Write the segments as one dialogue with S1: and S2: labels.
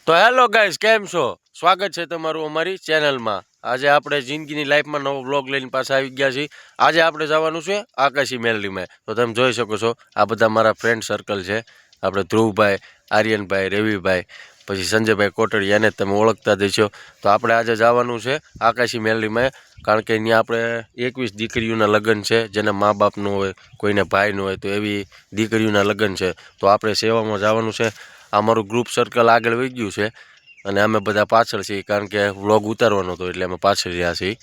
S1: તો hello guys, કેમ છો? સ્વાગત છે તમારું અમારી ચેનલમાં. આજે આપણે જિંદગીની લાઈફમાં નવો વ્લોગ લઈને પાછા આવી ગયા છીએ. આજે આપણે જવાનું છે આકાશી મેલડીમાં. તો તમે જોઈ શકો છો આ બધા મારા ફ્રેન્ડ સર્કલ છે. આપણે ધ્રુવભાઈ, આર્યનભાઈ, રવિભાઈ, પછી સંજયભાઈ કોટડિયા, એને તમે ઓળખતા દેશો. તો આપણે આજે જવાનું છે આકાશી મેલડીમાં, કારણ કે ત્યાં આપણે 21 દીકરીઓના લગ્ન છે, જેના મા બાપનું હોય, કોઈને ભાઈનું હોય, તો એવી દીકરીઓના લગ્ન છે. તો આપણે સેવામાં જવાનું છે. અમારું ગ્રુપ સર્કલ આગળ વહી ગયું છે અને અમે બધા પાછળ છીએ, કારણ કે વ્લોગ ઉતારવાનો હતો એટલે અમે પાછળ રહ્યા છીએ.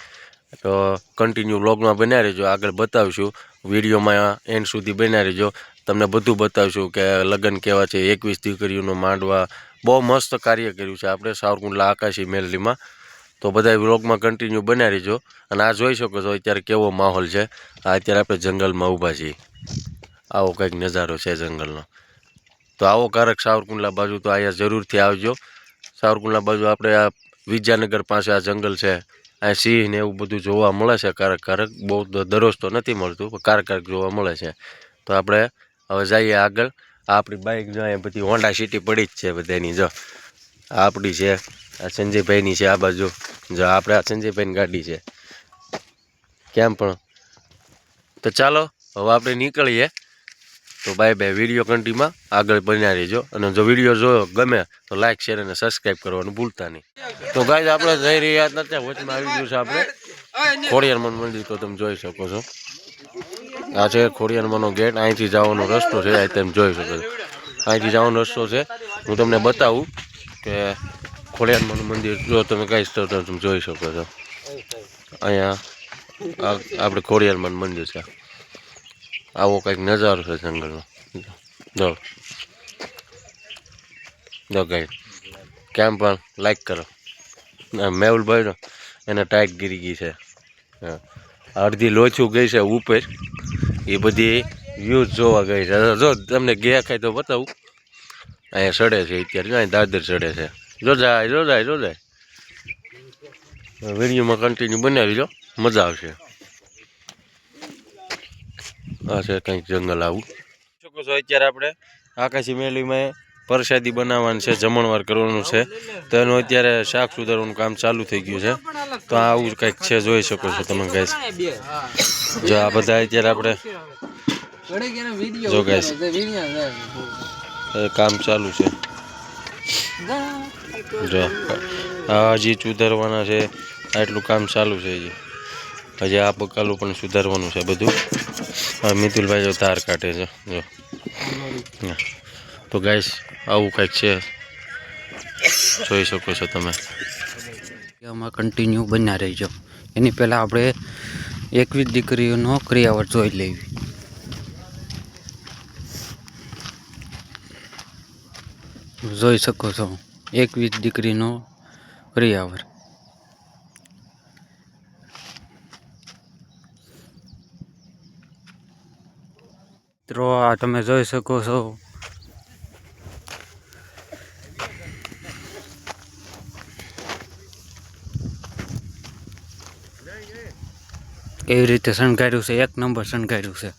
S1: તો કન્ટિન્યુ વ્લોગમાં બન્યા રહેજો, આગળ બતાવીશું. વિડીયોમાં એન્ડ સુધી બન્યા રહેજો, તમને બધું બતાવીશું કે લગ્ન કેવા છે. 21 દીકરીઓનો માંડવા, બહુ મસ્ત કાર્ય કર્યું છે આપણે સાવરકુંડલા આકાશી મેલડીમાં. તો બધા વ્લોગમાં કન્ટિન્યુ બન્યા રહેજો. અને આ જોઈ શકો છો અત્યારે કેવો માહોલ છે. અત્યારે આપણે જંગલમાં ઊભા છીએ. આવો કંઈક નજારો છે જંગલનો. તો આવો કારક સાવરકુંડલા બાજુ તો અહીંયા જરૂરથી આવજો. સાવરકુંડલા બાજુ આપણે આ વિદ્યાનગર પાસે આ જંગલ છે, આ સિંહ ને એવું બધું જોવા મળે છે કારક. બહુ દરરોજ તો નથી મળતું, પણ કારક જોવા મળે છે. તો આપણે હવે જઈએ આગળ. આ આપણી બાઇક જો અહીંયા બધી હોન્ડા સિટી પડી જ છે બધાની. જો આ આપણી છે, આ સંજયભાઈની છે. આ બાજુ જો આપણે આ સંજયભાઈની ગાડી છે કેમ પણ. તો ચાલો હવે આપણે નીકળીએ. તો બાય બાય. વિડીયો કન્ટિન્યુમાં આગળ બન્યા રહેજો. અને જો વિડીયો જોયો ગમે તો લાઇક, શેર અને સબસ્ક્રાઈબ કરવાનું ભૂલતા નહીં. તો ગાઈઝ આપણે જઈ રહ્યા નથી, વચમાં આવી ગયું છે આપણે ખોડિયારમાંનું મંદિર. તો તમે જોઈ શકો છો આ છે ખોડિયારમાંનો ગેટ. અહીંથી જવાનો રસ્તો છે, અહીં તમે જોઈ શકો છો. અહીંથી જવાનો રસ્તો છે. હું તમને બતાવું કે ખોડિયારમાંનું મંદિર જો તમે ગાઈઝ તો તમે જોઈ શકો છો. અહીંયા આપણે ખોડિયારમાંનું મંદિર છે. આવો કંઈક નજારો છે જંગલનો. જો ગાઈડ કેમ પણ લાઈક કરો. મેહુલભાઈ એને ટાઈટ ગીરી ગઈ છે. અડધી લોચું ગઈ છે ઉપર, એ બધી વ્યૂઝ જોવા ગઈ છે. જો તમને ગયા ખાય તો બતાવું. અહીંયા ચડે છે અત્યારે, અહીં દાદર ચડે છે. જો જાય. વિડીયોમાં કન્ટિન્યુ બનાવી જો, મજા આવશે. આ છે કંઈક જંગલ આવું. શકો છો અત્યારે આપણે આકાશી મેલડીમાં પ્રસાદી બનાવવાનું છે, જમણવાર કરવાનું છે. તો એનું અત્યારે શાક સુધારવાનું કામ ચાલુ થઈ ગયું છે. તો આવું કંઈક છે, જોઈ શકો છો તમે ગાઈસ. જો આ બધા અત્યારે આપણે જો ગાઈસ કામ ચાલુ છે. જો હજી સુધારવાના છે, આટલું કામ ચાલુ છે. હજી આ બકાલું પણ સુધારવાનું છે બધું. મિતુલભાઈ જો તાર કાઢે છે. જો તો ગાઈસ આવું કંઈક છે, જોઈ શકો છો તમે.
S2: આમાં કન્ટિન્યુ બન્યા રહીજો. એની પહેલાં આપણે 21 દીકરીઓનો ક્રિયાવર જોઈ લેવી. જોઈ શકો છો 21 દીકરીનો ક્રિયાવર. મિત્રો આ તમે જોઈ શકો છો કેવી રીતે શણગાર્યું છે. એક નંબર શણગાર્યું છે.